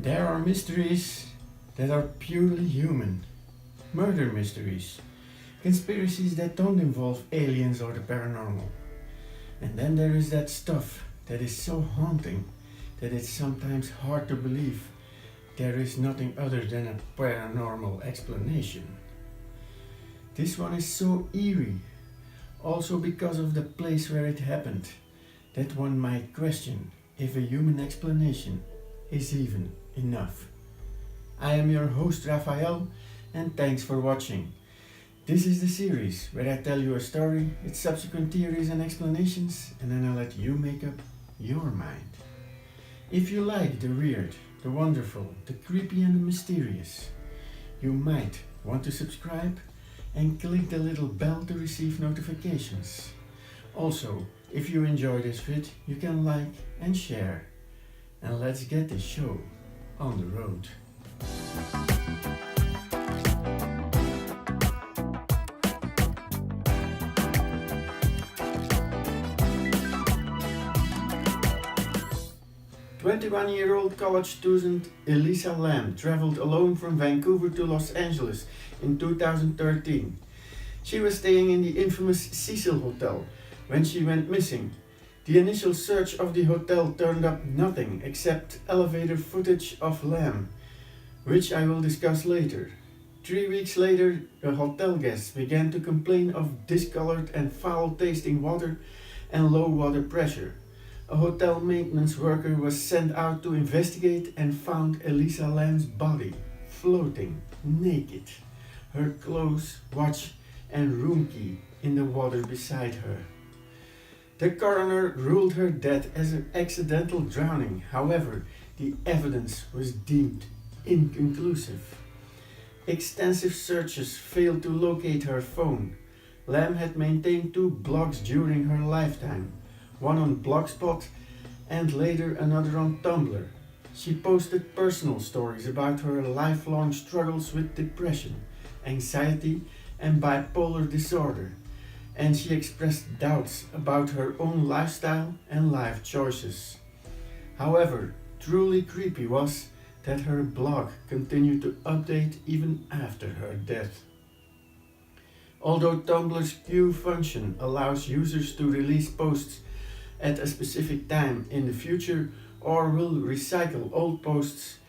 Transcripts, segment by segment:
There are mysteries that are purely human. Murder mysteries. Conspiracies that don't involve aliens or the paranormal. And then there is that stuff that is so haunting that it's sometimes hard to believe there is nothing other than a paranormal explanation. This one is so eerie, also because of the place where it happened, that one might question if a human explanation is even enough. I am your host Raphael, and thanks for watching. This is the series where I tell you a story, its subsequent theories and explanations, and then I let you make up your mind. If you like the weird, the wonderful, the creepy and the mysterious, you might want to subscribe and click the little bell to receive notifications. Also, if you enjoy this vid, you can like and share. And let's get this show on the road. "21-year-old college student Elisa Lam traveled alone from Vancouver to Los Angeles in 2013. She was staying in the infamous Cecil hotel when she went missing. The initial search of the hotel turned up nothing except elevator footage of Lam, which I will discuss later. 3 weeks later, the hotel guests began to complain of discolored and foul-tasting water and low water pressure. A hotel maintenance worker was sent out to investigate and found Elisa Lam's body, floating, naked, her clothes, watch and room key in the water beside her. The coroner ruled her death as an accidental drowning. However, the evidence was deemed inconclusive. Extensive searches failed to locate her phone. Lam had maintained 2 blogs during her lifetime, one on Blogspot and later another on Tumblr. She posted personal stories about her lifelong struggles with depression, anxiety and bipolar disorder, and she expressed doubts about her own lifestyle and life choices. However, truly creepy was that her blog continued to update even after her death. Although Tumblr's queue function allows users to release posts at a specific time in the future or will recycle old posts,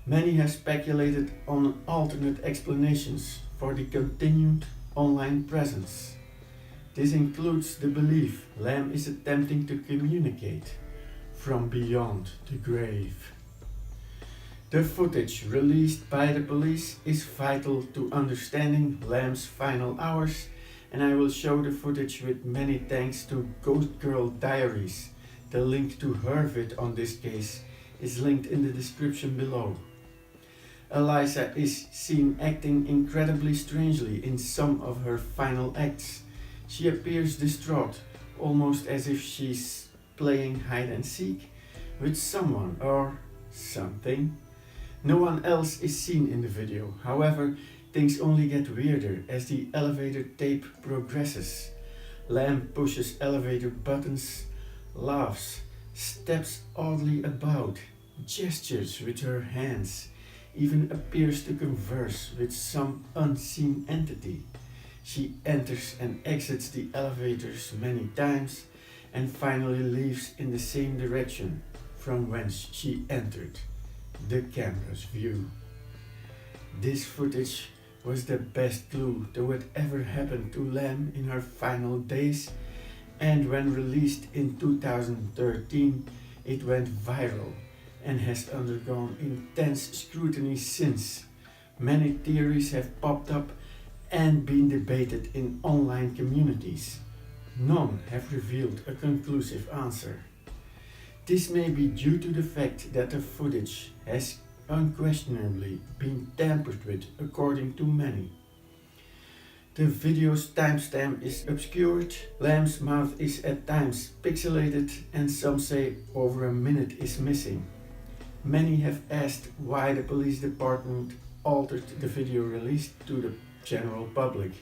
many have speculated on alternate explanations for the continued online presence. This includes the belief Lam is attempting to communicate from beyond the grave. The footage released by the police is vital to understanding Lam's final hours, and I will show the footage with many thanks to Ghost Girl Diaries. The link to her vid on this case is linked in the description below. Elisa is seen acting incredibly strangely in some of her final acts. She appears distraught, almost as if she's playing hide and seek with someone or something. No one else is seen in the video. However, things only get weirder as the elevator tape progresses. Lam pushes elevator buttons, laughs, steps oddly about, gestures with her hands, even appears to converse with some unseen entity. She enters and exits the elevators many times and finally leaves in the same direction from whence she entered, the camera's view. This footage was the best clue to whatever happened to Lam in her final days, and when released in 2013, it went viral and has undergone intense scrutiny since. Many theories have popped up and been debated in online communities. None have revealed a conclusive answer. This may be due to the fact that the footage has unquestionably been tampered with, according to many. The video's timestamp is obscured, Lam's mouth is at times pixelated, and some say over a minute is missing. Many have asked why the police department altered the video release to the general public,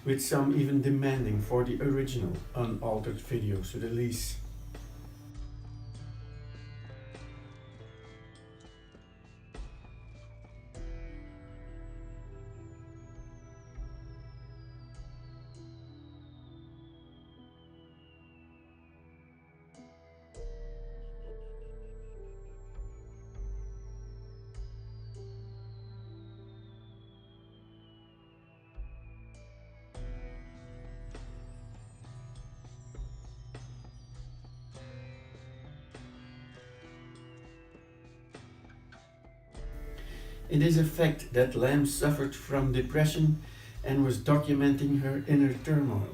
with some even demanding for the original unaltered video's release. It is a fact that Lam suffered from depression and was documenting her inner turmoil.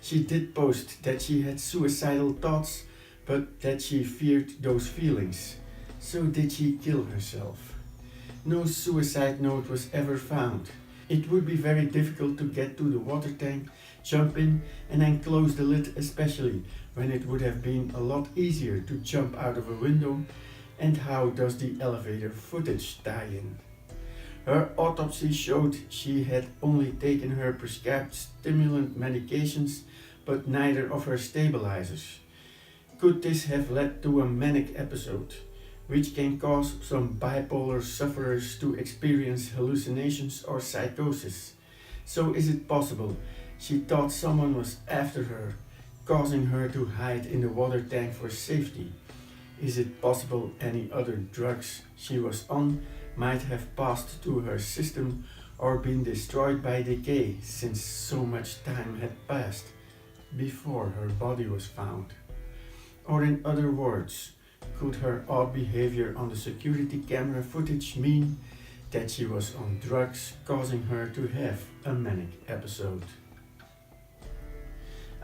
She did post that she had suicidal thoughts, but that she feared those feelings. So did she kill herself? No suicide note was ever found. It would be very difficult to get to the water tank, jump in, and then close the lid, especially when it would have been a lot easier to jump out of a window. And how does the elevator footage tie in? Her autopsy showed she had only taken her prescribed stimulant medications, but neither of her stabilizers. Could this have led to a manic episode, which can cause some bipolar sufferers to experience hallucinations or psychosis? So is it possible she thought someone was after her, causing her to hide in the water tank for safety? Is it possible any other drugs she was on might have passed through her system or been destroyed by decay, since so much time had passed before her body was found? Or in other words, could her odd behavior on the security camera footage mean that she was on drugs, causing her to have a manic episode?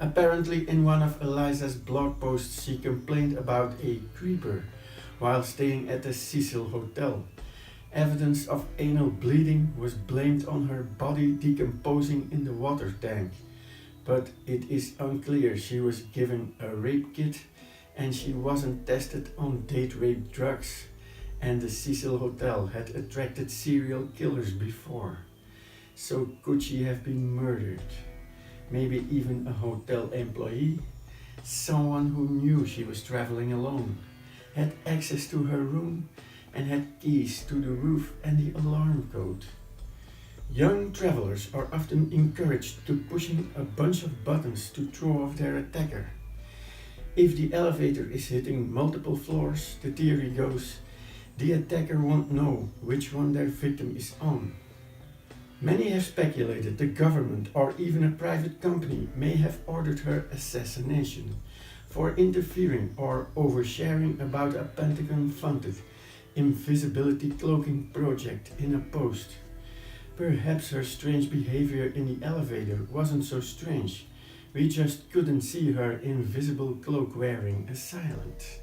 Apparently, in one of Elisa's blog posts, she complained about a creeper while staying at the Cecil Hotel. Evidence of anal bleeding was blamed on her body decomposing in the water tank, but it is unclear she was given a rape kit and she wasn't tested on date rape drugs, and the Cecil Hotel had attracted serial killers before. So could she have been murdered? Maybe even a hotel employee? Someone who knew she was traveling alone, had access to her room, and had keys to the roof and the alarm code. Young travelers are often encouraged to pushing a bunch of buttons to throw off their attacker. If the elevator is hitting multiple floors, the theory goes, the attacker won't know which one their victim is on. Many have speculated the government or even a private company may have ordered her assassination for interfering or oversharing about a Pentagon-funded invisibility cloaking project in a post. Perhaps her strange behavior in the elevator wasn't so strange. We just couldn't see her invisible cloak wearing assailant.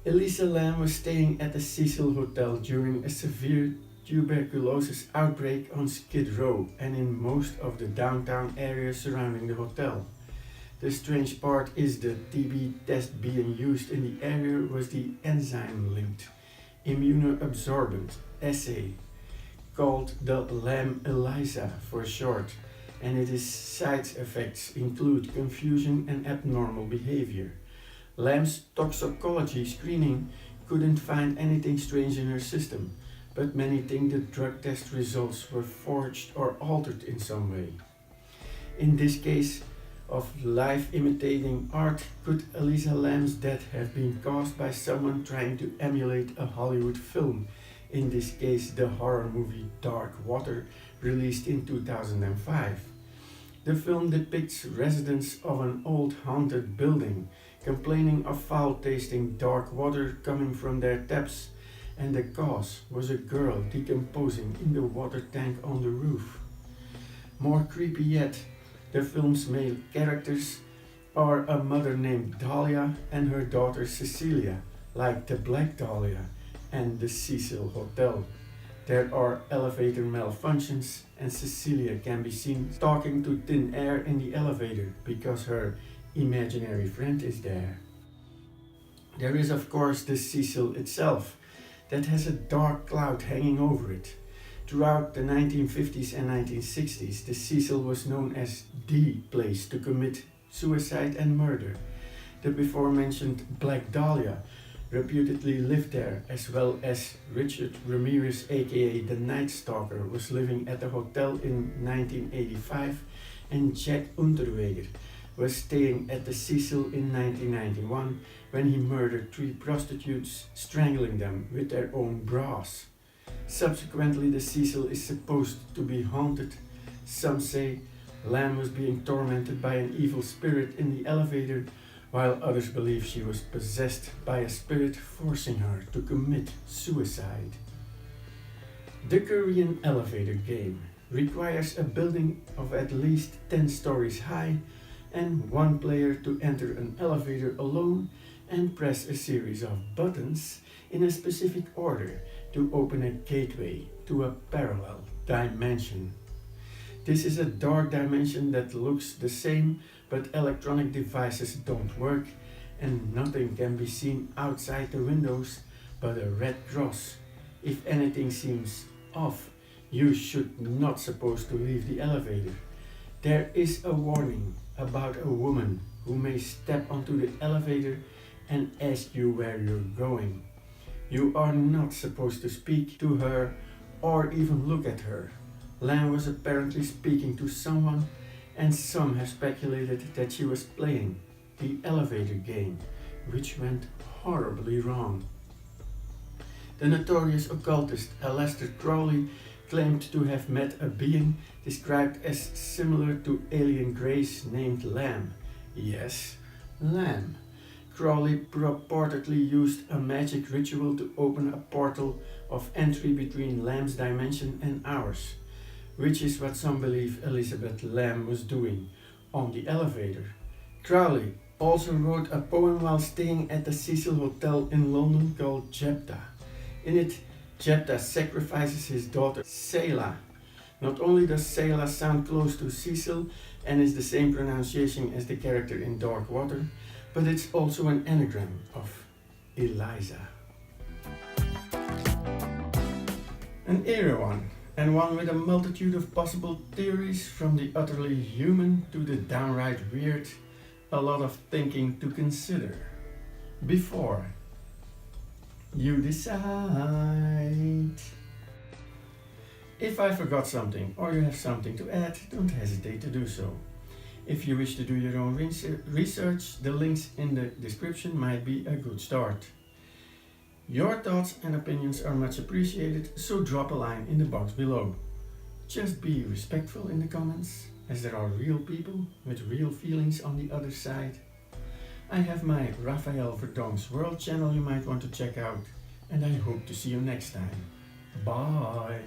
Elisa Lam was staying at the Cecil Hotel during a severe tuberculosis outbreak on Skid Row and in most of the downtown area surrounding the hotel. The strange part is the TB test being used in the area was the enzyme-linked immunoabsorbent assay, called the Lam ELISA for short, and its side effects include confusion and abnormal behavior. Lam's toxicology screening couldn't find anything strange in her system, but many think the drug test results were forged or altered in some way. In this case of life imitating art, could Elisa Lam's death have been caused by someone trying to emulate a Hollywood film, in this case the horror movie Dark Water, released in 2005? The film depicts residents of an old haunted building complaining of foul-tasting dark water coming from their taps, and the cause was a girl decomposing in the water tank on the roof. More creepy yet, the film's male characters are a mother named Dahlia and her daughter Cecilia, like the Black Dahlia and the Cecil Hotel. There are elevator malfunctions and Cecilia can be seen talking to thin air in the elevator because her imaginary friend is there. There is of course the Cecil itself, that has a dark cloud hanging over it. Throughout the 1950s and 1960s, the Cecil was known as the place to commit suicide and murder. The before mentioned Black Dahlia reputedly lived there, as well as Richard Ramirez, aka the Night Stalker, was living at the hotel in 1985, and Jack Unterweger was staying at the Cecil in 1991 when he murdered 3 prostitutes, strangling them with their own bras. Subsequently, the Cecil is supposed to be haunted. Some say Lam was being tormented by an evil spirit in the elevator, while others believe she was possessed by a spirit forcing her to commit suicide. The Korean elevator game requires a building of at least 10 stories high and one player to enter an elevator alone and press a series of buttons in a specific order to open a gateway to a parallel dimension. This is a dark dimension that looks the same, but electronic devices don't work and nothing can be seen outside the windows but a red cross. If anything seems off, you should not supposed to leave the elevator. There is a warning about a woman who may step onto the elevator and ask you where you're going. You are not supposed to speak to her or even look at her. Lam was apparently speaking to someone, and some have speculated that she was playing the elevator game, which went horribly wrong. The notorious occultist Aleister Crowley claimed to have met a being described as similar to alien grace named Lam. Yes, Lam. Crowley purportedly used a magic ritual to open a portal of entry between Lam's dimension and ours, which is what some believe Elizabeth Lam was doing on the elevator. Crowley also wrote a poem while staying at the Cecil Hotel in London called Jephthah. In it, Jephthah sacrifices his daughter Selah. Not only does Selah sound close to Cecil and is the same pronunciation as the character in Dark Water, but it's also an anagram of Eliza. An eerie one, and one with a multitude of possible theories from the utterly human to the downright weird. A lot of thinking to consider before you decide. If I forgot something or you have something to add, don't hesitate to do so. If you wish to do your own research, the links in the description might be a good start. Your thoughts and opinions are much appreciated, so drop a line in the box below. Just be respectful in the comments, as there are real people with real feelings on the other side. I have my Raphael Verdonck's World channel you might want to check out, and I hope to see you next time. Bye!